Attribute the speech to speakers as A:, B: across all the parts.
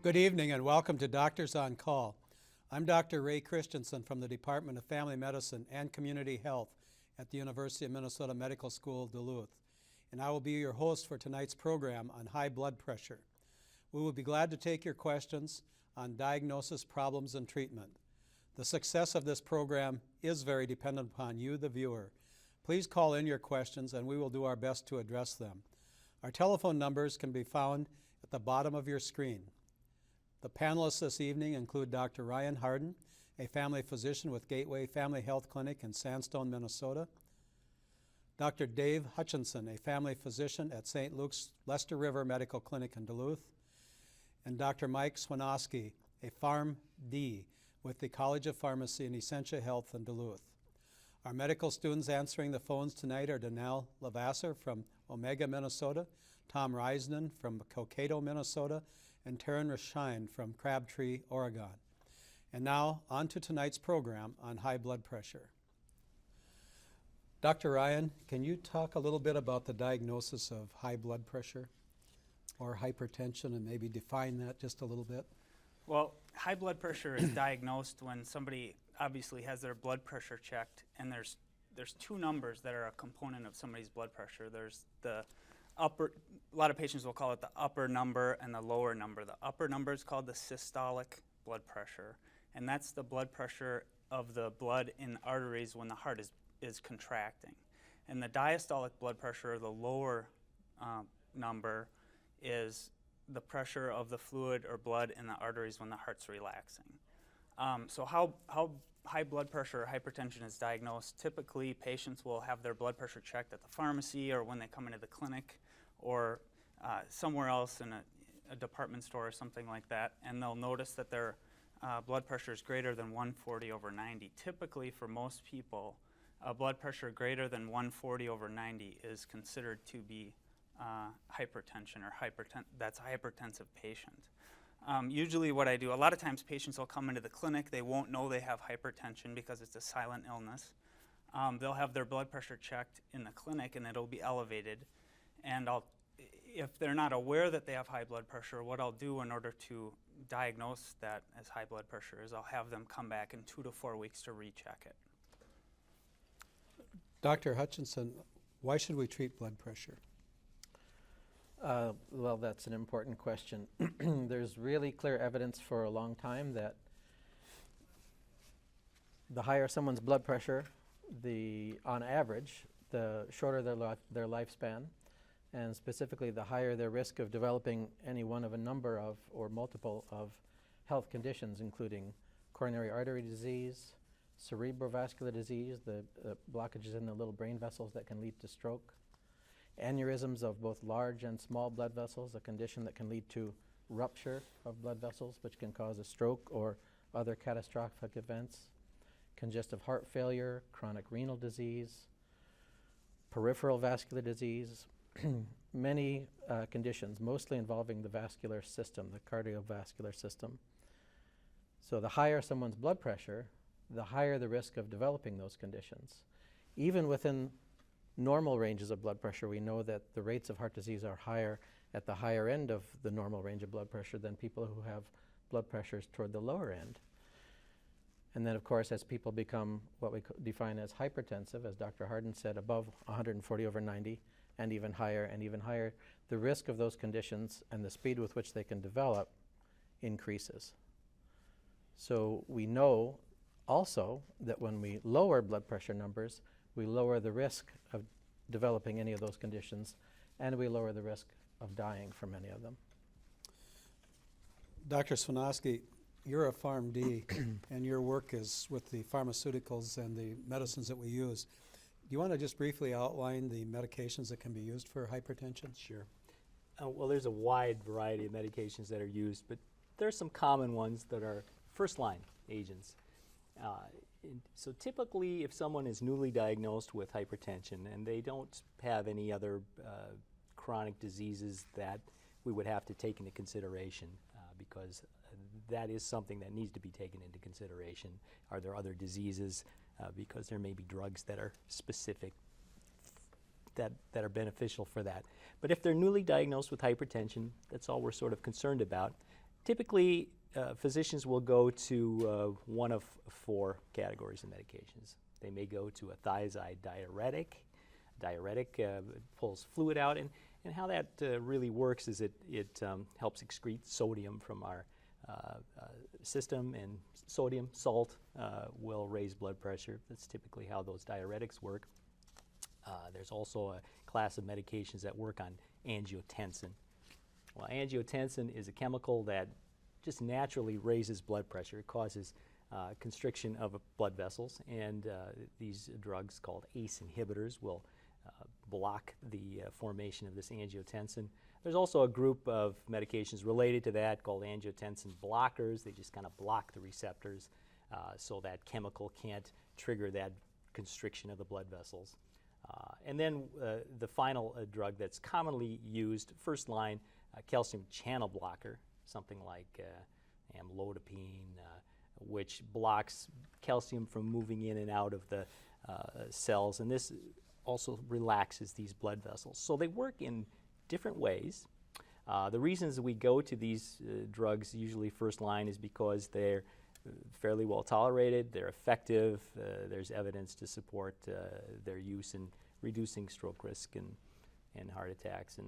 A: Good evening and welcome to Doctors on Call. I'm Dr. Ray Christensen from the Department of Family Medicine and Community Health at the University of Minnesota Medical School, Duluth, and I will be your host for tonight's program on high blood pressure. We will be glad to take your questions on diagnosis, problems, and treatment. The success of this program is very dependent upon you, the viewer. Please call in your questions and we will do our best to address them. Our telephone numbers can be found at the bottom of your screen. The panelists this evening include Dr. Ryan Harden, a family physician with Gateway Family Health Clinic in Sandstone, Minnesota. Dr. Dave Hutchinson, a family physician at St. Luke's Lester River Medical Clinic in Duluth. And Dr. Mike Swanoski, a PharmD with the College of Pharmacy and Essentia Health in Duluth. Our medical students answering the phones tonight are Danelle Lavasser from Omega, Minnesota, Tom Reisnen from Cokato, Minnesota, and Taryn Rashine from Crabtree, Oregon. And now, on to tonight's program on high blood pressure. Dr. Ryan, can you talk a little bit about the diagnosis of high blood pressure or hypertension and maybe define that just a little bit?
B: Well, high blood pressure is diagnosed when somebody obviously has their blood pressure checked, and there's two numbers that are a component of somebody's blood pressure. There's the upper, a lot of patients will call it the upper number and the lower number. The upper number is called the systolic blood pressure, and that's the blood pressure of the blood in arteries when the heart is contracting. And the diastolic blood pressure, the lower number, is the pressure of the fluid or blood in the arteries when the heart's relaxing. So how high blood pressure or hypertension is diagnosed, typically patients will have their blood pressure checked at the pharmacy or when they come into the clinic or somewhere else in a department store or something like that, and they'll notice that their blood pressure is greater than 140/90. Typically, for most people, a blood pressure greater than 140/90 is considered to be hypertension or that's a hypertensive patient. Usually what I do, a lot of times patients will come into the clinic, they won't know they have hypertension because it's a silent illness. They'll have their blood pressure checked in the clinic and it'll be elevated. And if they're not aware that they have high blood pressure, what I'll do in order to diagnose that as high blood pressure is I'll have them come back in 2 to 4 weeks to recheck it.
A: Dr. Hutchinson, why should we treat blood pressure?
C: Well, that's an important question. There's really clear evidence for a long time that the higher someone's blood pressure, on average, the shorter their lifespan, and specifically the higher their risk of developing any one of a number of or multiple of health conditions, including coronary artery disease, cerebrovascular disease, the blockages in the little brain vessels that can lead to stroke, aneurysms of both large and small blood vessels, a condition that can lead to rupture of blood vessels, which can cause a stroke or other catastrophic events, congestive heart failure, chronic renal disease, peripheral vascular disease, many conditions, mostly involving the vascular system, the cardiovascular system. So the higher someone's blood pressure, the higher the risk of developing those conditions. Even within normal ranges of blood pressure, we know that the rates of heart disease are higher at the higher end of the normal range of blood pressure than people who have blood pressures toward the lower end. And then, of course, as people become what we define as hypertensive, as Dr. Harden said, above 140/90 and even higher, the risk of those conditions and the speed with which they can develop increases. So we know also that when we lower blood pressure numbers, we lower the risk of developing any of those conditions, and we lower the risk of dying from any of them.
A: Dr. Swanoski, you're a PharmD and your work is with the pharmaceuticals and the medicines that we use. Do you want to just briefly outline the medications that can be used for hypertension?
D: Sure. Well, there's a wide variety of medications that are used, but there are some common ones that are first-line agents. So typically, if someone is newly diagnosed with hypertension and they don't have any other chronic diseases that we would have to take into consideration, because that is something that needs to be taken into consideration. Are there other diseases? Because there may be drugs that are specific that are beneficial for that. But if they're newly diagnosed with hypertension, that's all we're sort of concerned about. Typically, physicians will go to one of 4 categories of medications. They may go to a thiazide diuretic. Diuretic pulls fluid out, and how that really works is it helps excrete sodium from our system, and sodium, salt, will raise blood pressure. That's typically how those diuretics work. There's also a class of medications that work on angiotensin. Well, angiotensin is a chemical that just naturally raises blood pressure. It causes constriction of blood vessels, and these drugs called ACE inhibitors will block the formation of this angiotensin. There's also a group of medications related to that called angiotensin blockers. They just kind of block the receptors so that chemical can't trigger that constriction of the blood vessels. And then the final drug that's commonly used, first line, calcium channel blocker, something like amlodipine, which blocks calcium from moving in and out of the cells, and this also relaxes these blood vessels. So they work in different ways. The reasons we go to these drugs, usually first line, is because they're fairly well tolerated, they're effective, there's evidence to support their use in reducing stroke risk and heart attacks,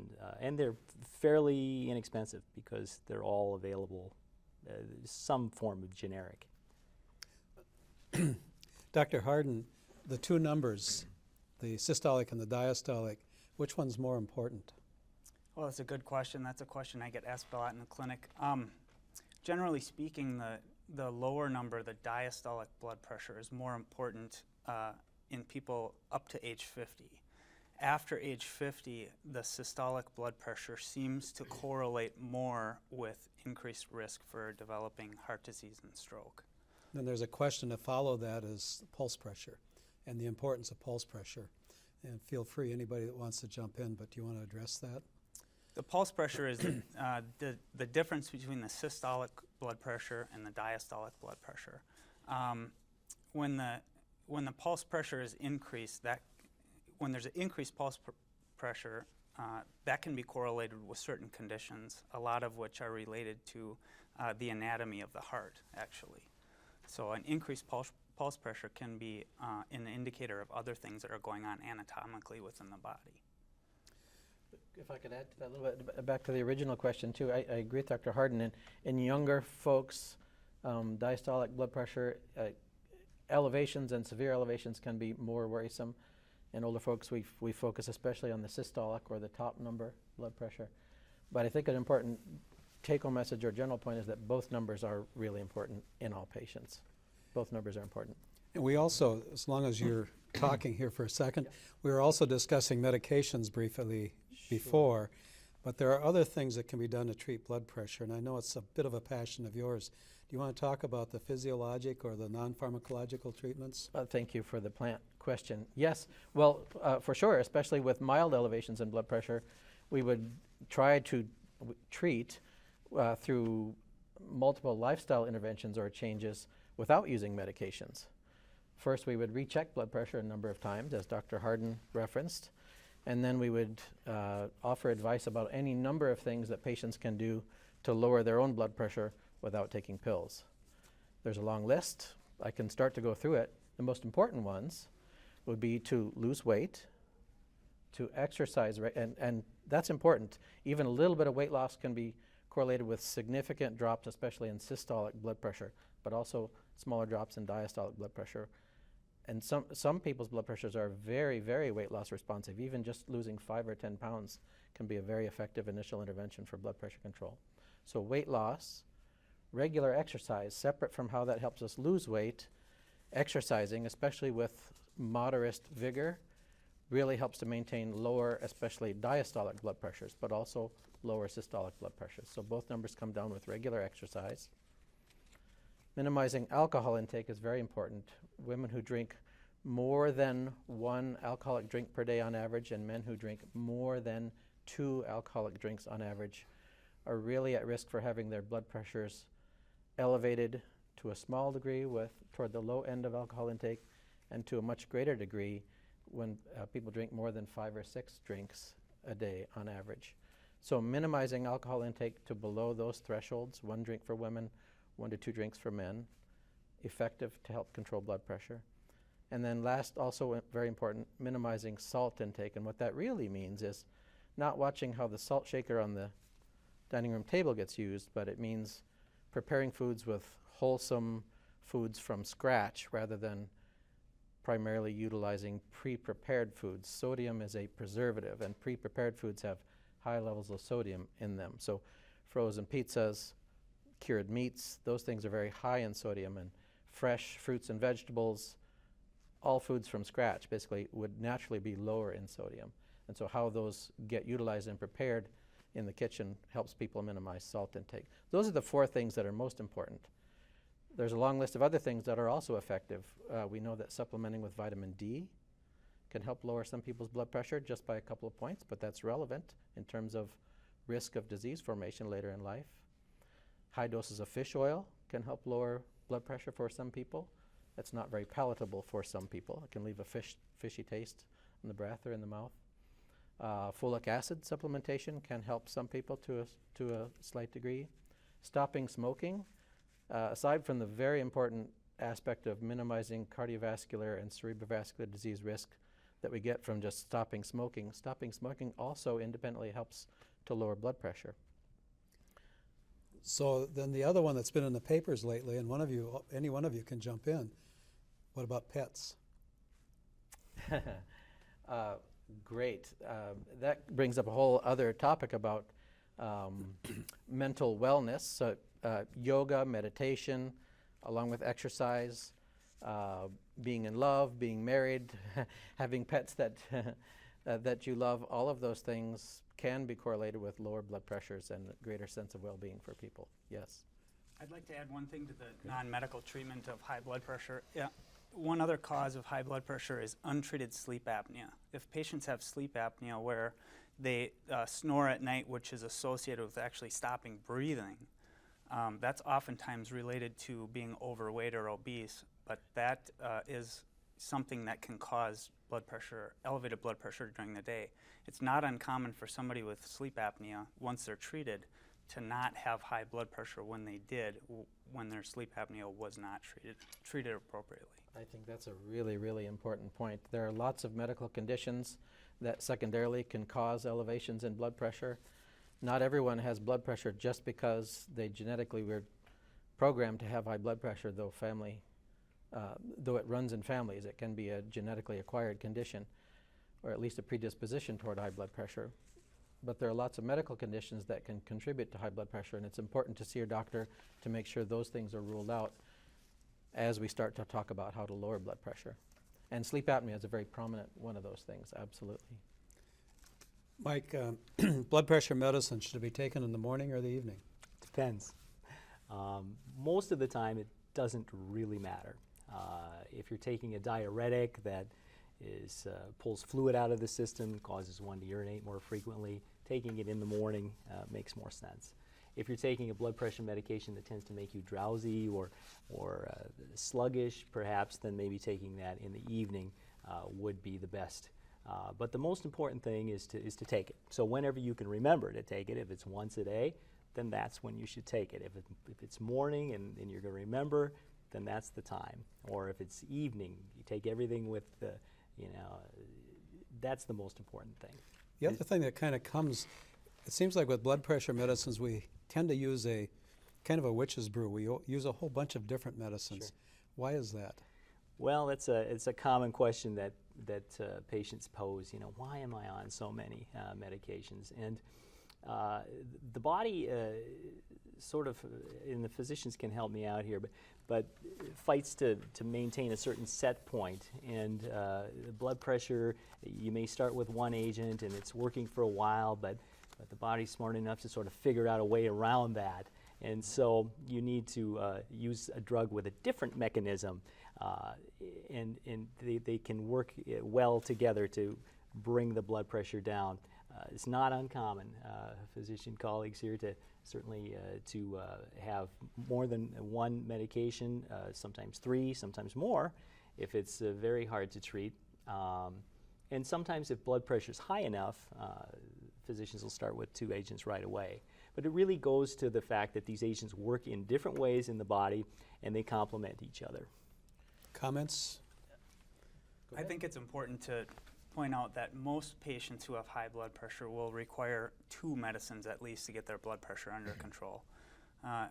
D: and they're fairly inexpensive because they're all available, some form of generic.
A: Dr. Harden, the 2 numbers, the systolic and the diastolic, which one's more important?
B: Well, that's a good question. That's a question I get asked a lot in the clinic. Generally speaking, the lower number, the diastolic blood pressure, is more important in people up to age 50. After age 50, the systolic blood pressure seems to correlate more with increased risk for developing heart disease and stroke.
A: Then there's a question to follow that is pulse pressure and the importance of pulse pressure. And feel free, anybody that wants to jump in, but do you want to address that?
B: The pulse pressure is the difference between the systolic blood pressure and the diastolic blood pressure. When the pulse pressure is increased, when there's an increased pulse pressure, that can be correlated with certain conditions, a lot of which are related to the anatomy of the heart, actually. So an increased pulse pressure can be an indicator of other things that are going on anatomically within the body.
C: If I could add to that a little bit, back to the original question too, I agree with Dr. Harden. In younger folks, diastolic blood pressure elevations and severe elevations can be more worrisome. In older folks, we focus especially on the systolic or the top number blood pressure. But I think an important take-home message or general point is that both numbers are really important in all patients. Both numbers are important.
A: And we also, as long as you're talking here for a second, we were also discussing medications briefly before, but there are other things that can be done to treat blood pressure, and I know it's a bit of a passion of yours. Do you want to talk about the physiologic or the non-pharmacological treatments?
C: Thank you for the plant question. Yes, well, for sure, especially with mild elevations in blood pressure, we would try to treat through multiple lifestyle interventions or changes without using medications. First, we would recheck blood pressure a number of times, as Dr. Harden referenced, and then we would offer advice about any number of things that patients can do to lower their own blood pressure without taking pills. There's a long list. I can start to go through it. The most important ones would be to lose weight, to exercise, and that's important. Even a little bit of weight loss can be correlated with significant drops, especially in systolic blood pressure, but also smaller drops in diastolic blood pressure. And some people's blood pressures are very, very weight loss responsive. Even just losing 5 or 10 pounds can be a very effective initial intervention for blood pressure control. So weight loss, regular exercise, separate from how that helps us lose weight, exercising, especially with moderate vigor, really helps to maintain lower, especially diastolic blood pressures, but also lower systolic blood pressures. So both numbers come down with regular exercise. Minimizing alcohol intake is very important. Women who drink more than 1 alcoholic drink per day on average, and men who drink more than 2 alcoholic drinks on average, are really at risk for having their blood pressures elevated to a small degree toward the low end of alcohol intake, and to a much greater degree when people drink more than 5 or 6 drinks a day on average. So minimizing alcohol intake to below those thresholds, 1 drink for women, 1 to 2 drinks for men, effective to help control blood pressure. And then last, also very important, minimizing salt intake. And what that really means is not watching how the salt shaker on the dining room table gets used, but it means preparing foods with wholesome foods from scratch rather than primarily utilizing pre-prepared foods. Sodium is a preservative, and pre-prepared foods have high levels of sodium in them. So frozen pizzas, cured meats, those things are very high in sodium, and fresh fruits and vegetables, all foods from scratch basically would naturally be lower in sodium. And so how those get utilized and prepared in the kitchen helps people minimize salt intake. Those are the 4 things that are most important. There's a long list of other things that are also effective. We know that supplementing with vitamin D can help lower some people's blood pressure just by a couple of points, but that's relevant in terms of risk of disease formation later in life. High doses of fish oil can help lower blood pressure for some people. That's not very palatable for some people. It can leave a fishy taste in the breath or in the mouth. Folic acid supplementation can help some people to a slight degree. Stopping smoking, aside from the very important aspect of minimizing cardiovascular and cerebrovascular disease risk that we get from just stopping smoking also independently helps to lower blood pressure.
A: So then the other one that's been in the papers lately, and any one of you can jump in, what about pets?
C: Great. That brings up a whole other topic about mental wellness. So yoga, meditation, along with exercise, being in love, being married, having pets that that you love, all of those things can be correlated with lower blood pressures and a greater sense of well-being for people. Yes.
B: I'd like to add one thing to the non-medical treatment of high blood pressure. Yeah. One other cause of high blood pressure is untreated sleep apnea. If patients have sleep apnea where they snore at night, which is associated with actually stopping breathing, that's oftentimes related to being overweight or obese, but that is something that can cause blood pressure, elevated blood pressure during the day. It's not uncommon for somebody with sleep apnea, once they're treated, to not have high blood pressure when they did, when their sleep apnea was not treated appropriately.
C: I think that's a really, really important point. There are lots of medical conditions that secondarily can cause elevations in blood pressure. Not everyone has blood pressure just because they genetically were programmed to have high blood pressure, though it runs in families. It can be a genetically acquired condition, or at least a predisposition toward high blood pressure. But there are lots of medical conditions that can contribute to high blood pressure, and it's important to see your doctor to make sure those things are ruled out as we start to talk about how to lower blood pressure. And sleep apnea is a very prominent one of those things, absolutely.
A: Mike, blood pressure medicine, should it be taken in the morning or the evening?
D: Depends. Most of the time, it doesn't really matter. If you're taking a diuretic that pulls fluid out of the system, causes one to urinate more frequently, taking it in the morning makes more sense. If you're taking a blood pressure medication that tends to make you drowsy or sluggish, perhaps, then maybe taking that in the evening would be the best. But the most important thing is to take it. So whenever you can remember to take it, if it's once a day, then that's when you should take it. If it's morning and you're going to remember, then that's the time. Or if it's evening, you take everything with the, that's the most important thing.
A: The other thing that kind of comes, it seems like with blood pressure medicines, we tend to use a kind of a witch's brew. We use a whole bunch of different medicines.
D: Sure.
A: Why is that?
D: Well, it's a common question that patients pose. Why am I on so many medications? And the body sort of, and the physicians can help me out here, but fights to maintain a certain set point. And blood pressure, you may start with one agent and it's working for a while, but the body's smart enough to sort of figure out a way around that. And so you need to use a drug with a different mechanism, and they can work well together to bring the blood pressure down. It's not uncommon, physician colleagues here, to certainly to have more than one medication, sometimes 3, sometimes more, if it's very hard to treat. And sometimes if blood pressure is high enough, physicians will start with 2 agents right away. But it really goes to the fact that these agents work in different ways in the body and they complement each other.
A: Comments?
B: I think it's important to point out that most patients who have high blood pressure will require 2 medicines at least to get their blood pressure under control.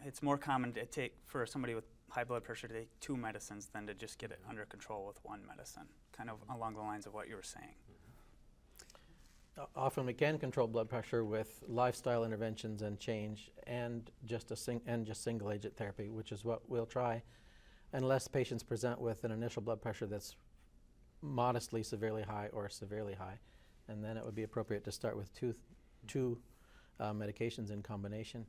B: It's more common to take, for somebody with high blood pressure, to take 2 medicines than to just get it under control with 1 medicine, kind of along the lines of what you were saying.
C: Often we can control blood pressure with lifestyle interventions and change, and just single agent therapy, which is what we'll try, unless patients present with an initial blood pressure that's modestly severely high or severely high, and then it would be appropriate to start with two medications in combination.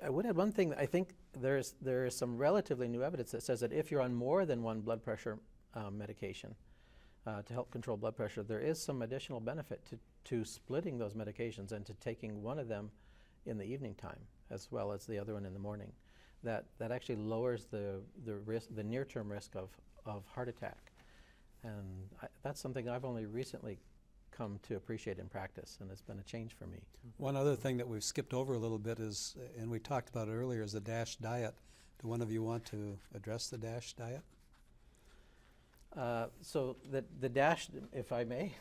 C: I would add one thing. I think there is some relatively new evidence that says that if you're on more than 1 blood pressure medication to help control blood pressure, there is some additional benefit to splitting those medications and to taking one of them in the evening time as well as the other one in the morning. That actually lowers the risk, the near-term risk of heart attack, and that's something I've only recently come to appreciate in practice, and it's been a change for me.
A: One other thing that we've skipped over a little bit is, and we talked about it earlier, is the DASH diet. Do one of you want to address the DASH diet?
C: So the DASH, if I may,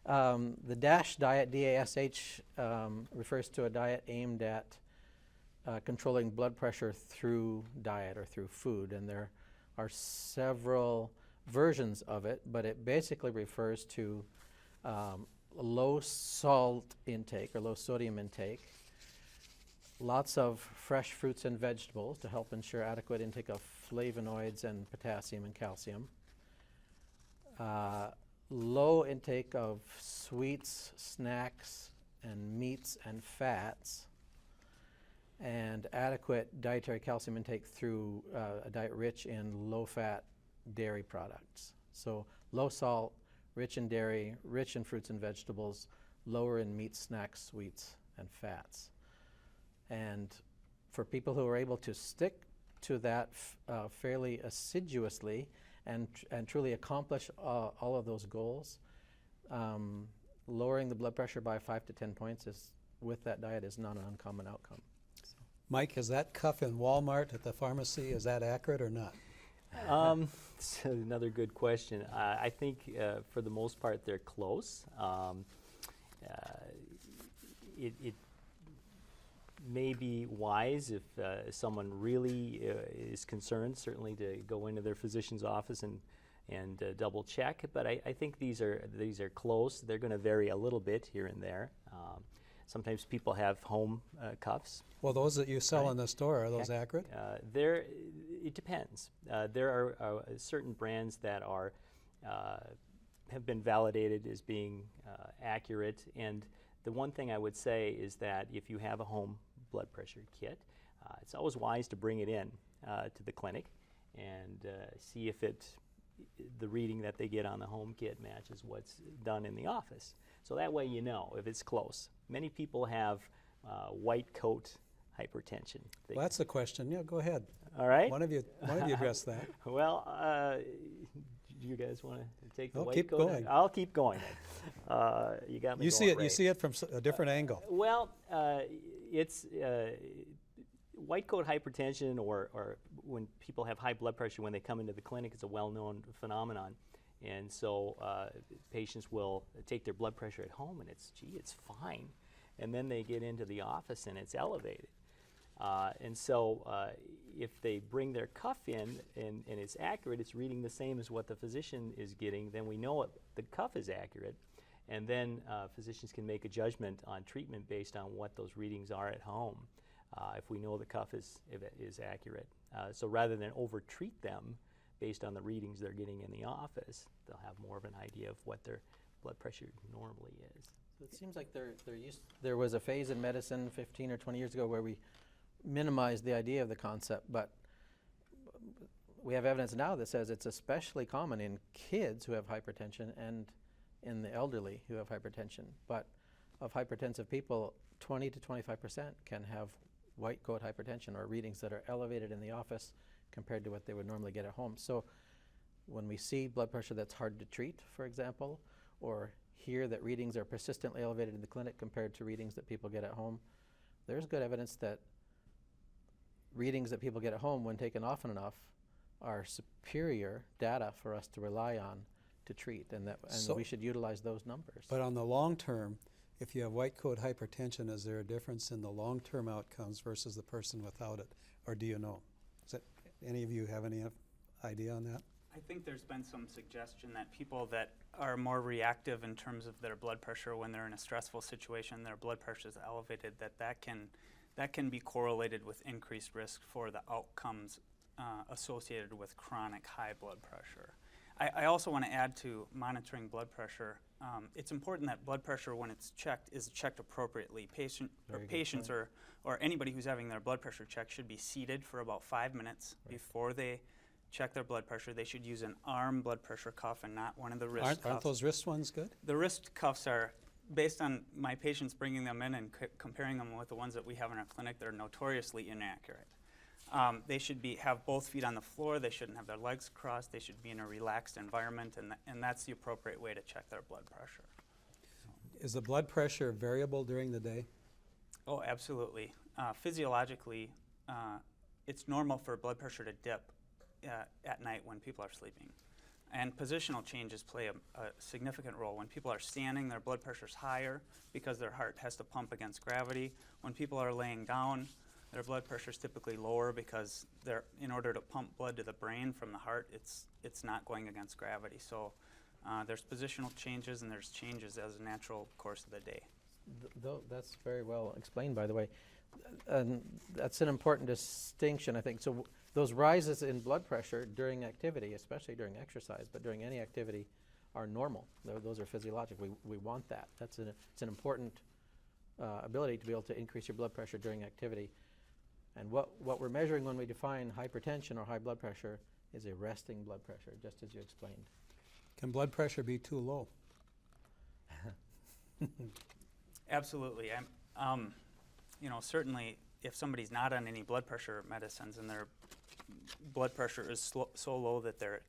C: the DASH diet, DASH, refers to a diet aimed at controlling blood pressure through diet or through food, and there are several versions of it, but it basically refers to low salt intake or low sodium intake, lots of fresh fruits and vegetables to help ensure adequate intake of flavonoids and potassium and calcium, low intake of sweets, snacks, and meats and fats, and adequate dietary calcium intake through a diet rich in low-fat dairy products. So low salt, rich in dairy, rich in fruits and vegetables, lower in meat, snacks, sweets, and fats. And for people who are able to stick to that fairly assiduously and truly accomplish all of those goals, lowering the blood pressure by 5 to 10 points with that diet is not an uncommon outcome.
A: Mike, is that cuff in Walmart at the pharmacy, is that accurate or not?
D: That's another good question. I think for the most part they're close. It may be wise if someone really is concerned, certainly to go into their physician's office and double check. But I think these are close. They're going to vary a little bit here and there. Sometimes people have home cuffs.
A: Well, those that you sell in the store, are those accurate?
D: It depends. There are certain brands that have been validated as being accurate, and the one thing I would say is that if you have a home blood pressure kit, it's always wise to bring it in to the clinic and see if the reading that they get on the home kit matches what's done in the office. So that way you know if it's close. Many people have white coat hypertension.
A: Well, that's the question. Yeah, go ahead.
D: All right.
A: One of you address that.
D: Well, do you guys want to take the white
A: keep
D: coat?
A: going.
D: I'll keep going then. You got me.
A: You see it.
D: Ray.
A: You see it from a different angle.
D: Well, it's white coat hypertension, or when people have high blood pressure when they come into the clinic, it's a well-known phenomenon, and so patients will take their blood pressure at home, and it's fine, and then they get into the office and it's elevated, and so if they bring their cuff in and it's accurate, it's reading the same as what the physician is getting, then we know the cuff is accurate. And then physicians can make a judgment on treatment based on what those readings are at home, if we know the cuff is accurate. So rather than over-treat them based on the readings they're getting in the office, they'll have more of an idea of what their blood pressure normally is.
C: So it seems like there was a phase in medicine 15 or 20 years ago where we minimized the idea of the concept, but we have evidence now that says it's especially common in kids who have hypertension and in the elderly who have hypertension. But of hypertensive people, 20 to 25% can have white coat hypertension, or readings that are elevated in the office compared to what they would normally get at home. So when we see blood pressure that's hard to treat, for example, or hear that readings are persistently elevated in the clinic compared to readings that people get at home, there's good evidence that readings that people get at home, when taken often enough, are superior data for us to rely on to treat, and
A: So-
C: we should utilize those numbers.
A: But on the long term, if you have white coat hypertension, is there a difference in the long-term outcomes versus the person without it, or do you know? Any of you have any idea on that?
B: I think there's been some suggestion that people that are more reactive in terms of their blood pressure when they're in a stressful situation, their blood pressure is elevated, that can be correlated with increased risk for the outcomes associated with chronic high blood pressure. I also want to add to monitoring blood pressure. It's important that blood pressure, when it's checked, is checked appropriately. Patients or anybody who's having their blood pressure checked should be seated for about 5 minutes before they check their blood pressure. They should use an arm blood pressure cuff and not one of the wrist cuffs.
A: Aren't those wrist ones good?
B: The wrist cuffs are, based on my patients bringing them in and comparing them with the ones that we have in our clinic, they're notoriously inaccurate. They should have both feet on the floor. They shouldn't have their legs crossed. They should be in a relaxed environment, and that's the appropriate way to check their blood pressure.
A: Is the blood pressure variable during the day?
B: Oh, absolutely. Physiologically, it's normal for blood pressure to dip at night when people are sleeping. And positional changes play a significant role. When people are standing, their blood pressure's higher because their heart has to pump against gravity. When people are laying down, their blood pressure is typically lower because in order to pump blood to the brain from the heart, it's not going against gravity. So there's positional changes and there's changes as a natural course of the day.
C: That's very well explained, by the way. And that's an important distinction, I think. So those rises in blood pressure during activity, especially during exercise, but during any activity, are normal. Those are physiologic. We want that. It's an important ability to be able to increase your blood pressure during activity. And what we're measuring when we define hypertension or high blood pressure is a resting blood pressure, just as you explained.
A: Can blood pressure be too low?
B: Absolutely. Certainly if somebody's not on any blood pressure medicines and their blood pressure is so low that they're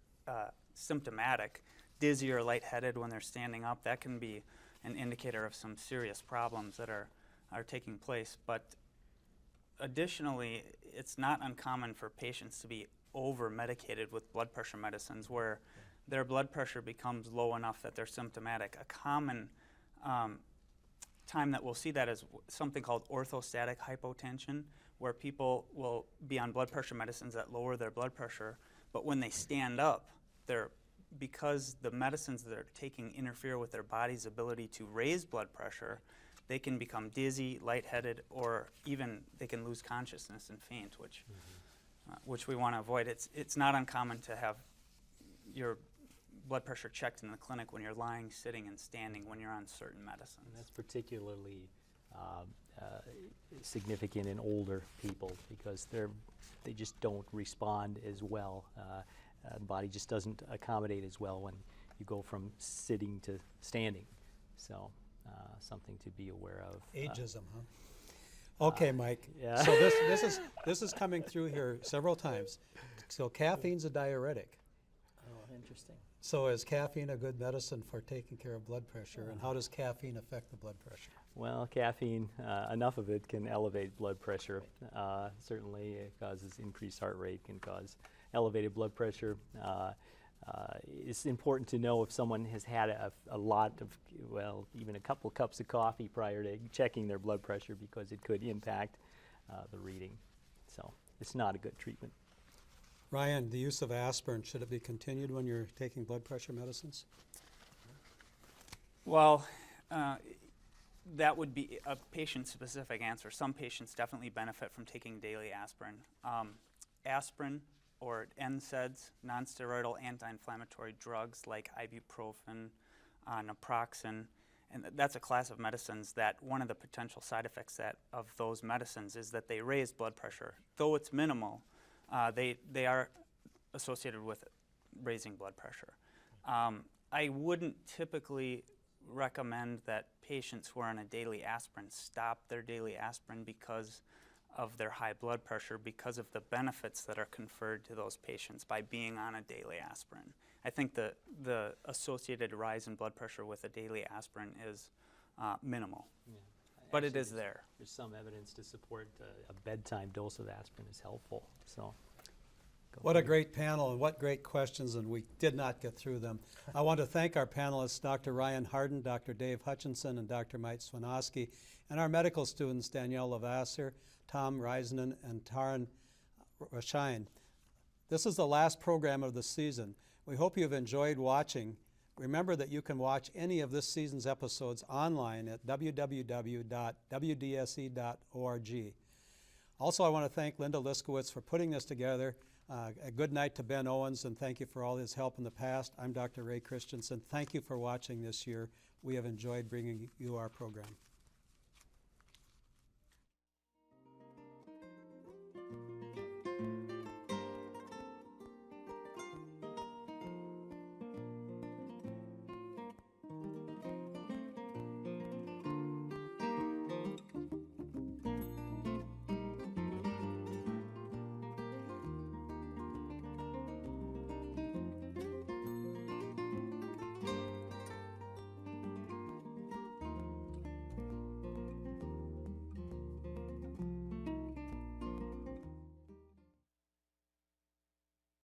B: symptomatic, dizzy or lightheaded when they're standing up, that can be an indicator of some serious problems that are taking place. But additionally, it's not uncommon for patients to be over-medicated with blood pressure medicines where their blood pressure becomes low enough that they're symptomatic. A common time that we'll see that is something called orthostatic hypotension, where people will be on blood pressure medicines that lower their blood pressure, but when they stand up, because the medicines that they're taking interfere with their body's ability to raise blood pressure, they can become dizzy, lightheaded, or even they can lose consciousness and faint, which we want to avoid. It's not uncommon to have your blood pressure checked in the clinic when you're lying, sitting, and standing when you're on certain medicines.
D: And that's particularly significant in older people because they just don't respond as well. The body just doesn't accommodate as well when you go from sitting to standing. So something to be aware of.
A: Ageism, huh? Okay, Mike.
D: yeah.
A: So this is coming through here several times. So caffeine's a diuretic.
C: Oh, interesting.
A: So is caffeine a good medicine for taking care of blood pressure, and how does caffeine affect the blood pressure?
D: Well, caffeine, enough of it can elevate blood pressure. Certainly it causes increased heart rate, can cause elevated blood pressure. It's important to know if someone has had a lot of, even a couple cups of coffee prior to checking their blood pressure because it could impact the reading. So it's not a good treatment.
A: Ryan, the use of aspirin, should it be continued when you're taking blood pressure medicines?
B: Well, that would be a patient-specific answer. Some patients definitely benefit from taking daily aspirin. Aspirin or NSAIDs, nonsteroidal anti-inflammatory drugs like ibuprofen, naproxen, and that's a class of medicines that one of the potential side effects of those medicines is that they raise blood pressure. Though it's minimal, they are associated with raising blood pressure. I wouldn't typically recommend that patients who are on a daily aspirin stop their daily aspirin because of their high blood pressure because of the benefits that are conferred to those patients by being on a daily aspirin. I think the associated rise in blood pressure with a daily aspirin is minimal,
D: Yeah.
B: but
D: Actually,
B: it is there.
D: There's some evidence to support a bedtime dose of aspirin is helpful. So, go
A: What a
D: figure.
A: great panel and what great questions, and we did not get through them. I want to thank our panelists, Dr. Ryan Harden, Dr. Dave Hutchinson, and Dr. Mike Swinoski, and our medical students, Danielle Lavasser, Tom Reisnen, and Taran Rashain. This is the last program of the season. We hope you've enjoyed watching. Remember that you can watch any of this season's episodes online at www.wdse.org. Also, I want to thank Linda Liskowitz for putting this together. A good night to Ben Owens, and thank you for all his help in the past. I'm Dr. Ray Christensen. Thank you for watching this year. We have enjoyed bringing you our program.